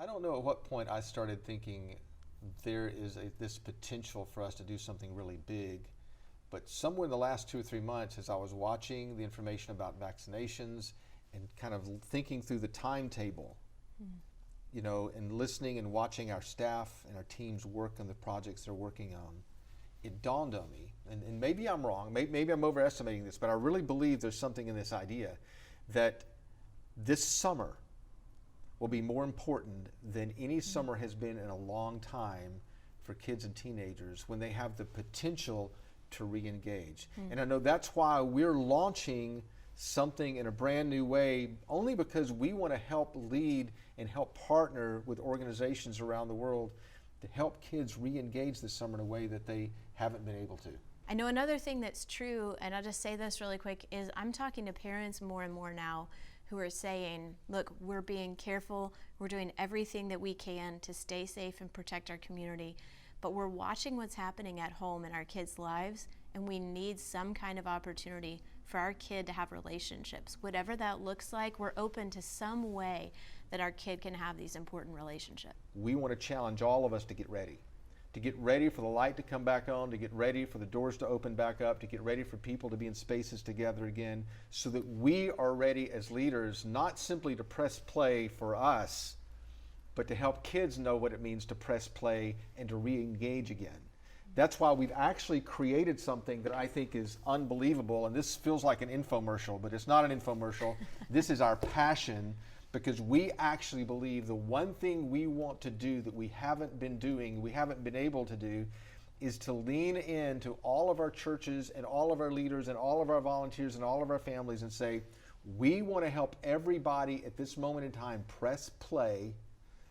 I don't know at what point I started thinking there is this potential for us to do something really big, but somewhere in the last 2 or 3 months, as I was watching the information about vaccinations and kind of thinking through the timetable, and listening and watching our staff and our teams work on the projects they're working on, it dawned on me, and maybe I'm wrong, maybe I'm overestimating this, but I really believe there's something in this idea that this summer will be more important than any summer has been in a long time for kids and teenagers when they have the potential to re-engage. And I know that's why we're launching something in a brand new way, only because we want to help lead and help partner with organizations around the world to help kids re-engage this summer in a way that they haven't been able to. I know another thing that's true, and I'll just say this really quick, is I'm talking to parents more and more now who are saying, look, we're being careful, we're doing everything that we can to stay safe and protect our community, but we're watching what's happening at home in our kids' lives, and we need some kind of opportunity for our kid to have relationships. Whatever that looks like, we're open to some way that our kid can have these important relationships. We want to challenge all of us to get ready for the light to come back on, to get ready for the doors to open back up, to get ready for people to be in spaces together again, so that we are ready as leaders, not simply to press play for us, but to help kids know what it means to press play and to re-engage again. That's why we've actually created something that I think is unbelievable, and this feels like an infomercial, but it's not an infomercial. This is our passion, because we actually believe the one thing we want to do that we haven't been doing, we haven't been able to do, is to lean into all of our churches and all of our leaders and all of our volunteers and all of our families and say, we want to help everybody at this moment in time press play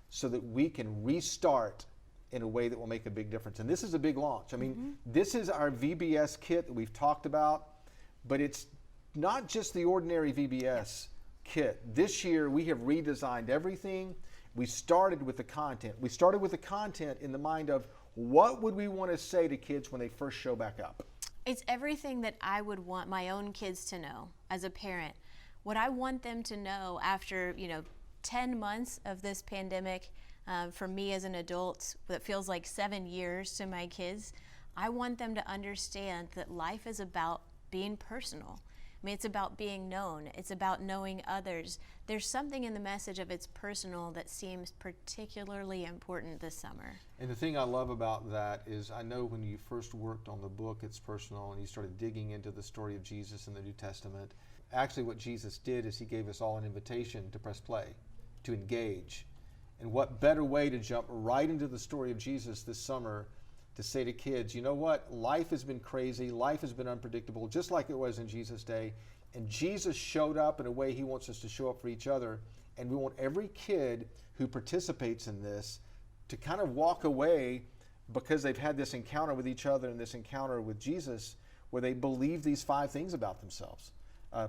so that we can restart in a way that will make a big difference. And this is a big launch. I mean, this is our VBS kit that we've talked about, but it's not just the ordinary VBS kit. This year we have redesigned everything. We started with the content. We started with the content in the mind of what would we want to say to kids when they first show back up? It's everything that I would want my own kids to know as a parent. What I want them to know after 10 months of this pandemic, for me as an adult, that feels like 7 years to my kids, I want them to understand that life is about being personal. I mean, it's about being known. It's about knowing others. There's something in the message of it's personal that seems particularly important this summer. And the thing I love about that is I know when you first worked on the book, It's Personal, and you started digging into the story of Jesus in the New Testament, actually what Jesus did is he gave us all an invitation to press play, to engage. And what better way to jump right into the story of Jesus this summer to say to kids, you know what, life has been crazy, life has been unpredictable, just like it was in Jesus' day, and Jesus showed up in a way he wants us to show up for each other, and we want every kid who participates in this to kind of walk away because they've had this encounter with each other and this encounter with Jesus where they believe these 5 things about themselves.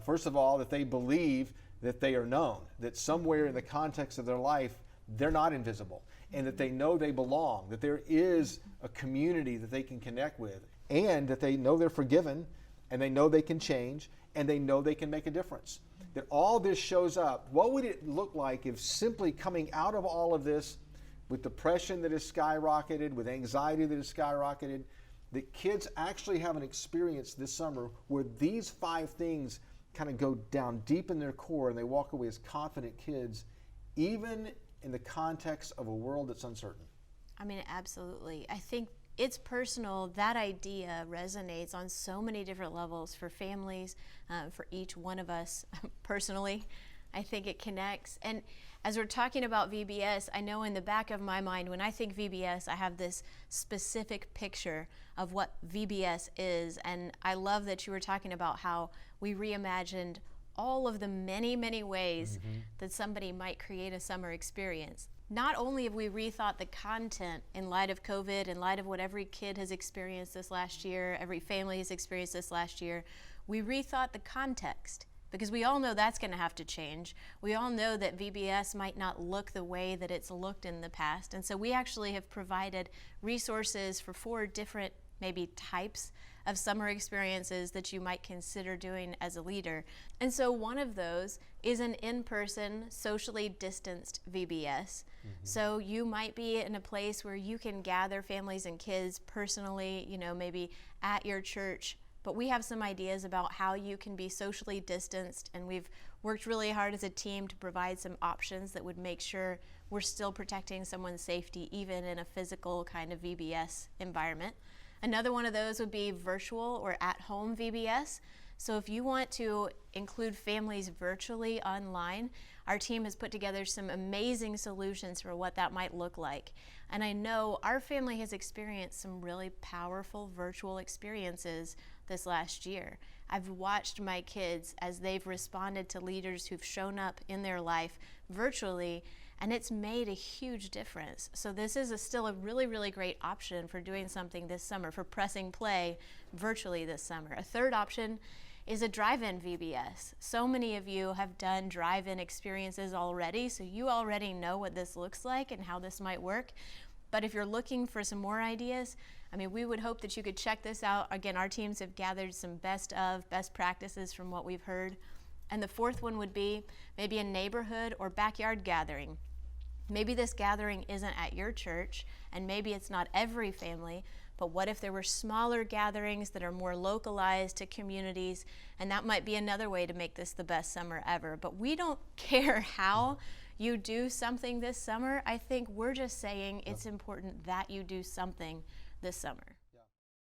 First of all, that they believe that they are known, that somewhere in the context of their life, they're not invisible, and that they know they belong, that there is a community that they can connect with, and that they know they're forgiven, and they know they can change, and they know they can make a difference. That all this shows up. What would it look like if simply coming out of all of this with depression that has skyrocketed, with anxiety that has skyrocketed, that kids actually have an experience this summer where these 5 things kind of go down deep in their core and they walk away as confident kids, even in the context of a world that's uncertain? I mean, absolutely. I think it's personal. That idea resonates on so many different levels for families, for each one of us personally. I think it connects. And as we're talking about VBS, I know in the back of my mind, when I think VBS, I have this specific picture of what VBS is. And I love that you were talking about how we reimagined all of the many, many ways that somebody might create a summer experience. Not only have we rethought the content in light of COVID, in light of what every kid has experienced this last year, every family has experienced this last year, we rethought the context, because we all know that's going to have to change. We all know that VBS might not look the way that it's looked in the past, and so we actually have provided resources for 4 different maybe types of summer experiences that you might consider doing as a leader. And so one of those is an in-person, socially distanced VBS. So you might be in a place where you can gather families and kids personally, maybe at your church. But we have some ideas about how you can be socially distanced, and we've worked really hard as a team to provide some options that would make sure we're still protecting someone's safety even in a physical kind of VBS environment. Another one of those would be virtual or at-home VBS. So if you want to include families virtually online, our team has put together some amazing solutions for what that might look like. And I know our family has experienced some really powerful virtual experiences this last year. I've watched my kids as they've responded to leaders who've shown up in their life virtually, and it's made a huge difference. So this is still a really, really great option for doing something this summer, for pressing play virtually this summer. A third option is a drive-in VBS. So many of you have done drive-in experiences already, so you already know what this looks like and how this might work. But if you're looking for some more ideas, we would hope that you could check this out. Again, our teams have gathered some best practices from what we've heard. And the fourth one would be maybe a neighborhood or backyard gathering. Maybe this gathering isn't at your church, and maybe it's not every family, but what if there were smaller gatherings that are more localized to communities? And that might be another way to make this the best summer ever. But we don't care how you do something this summer. I think we're just saying it's important that you do something this summer.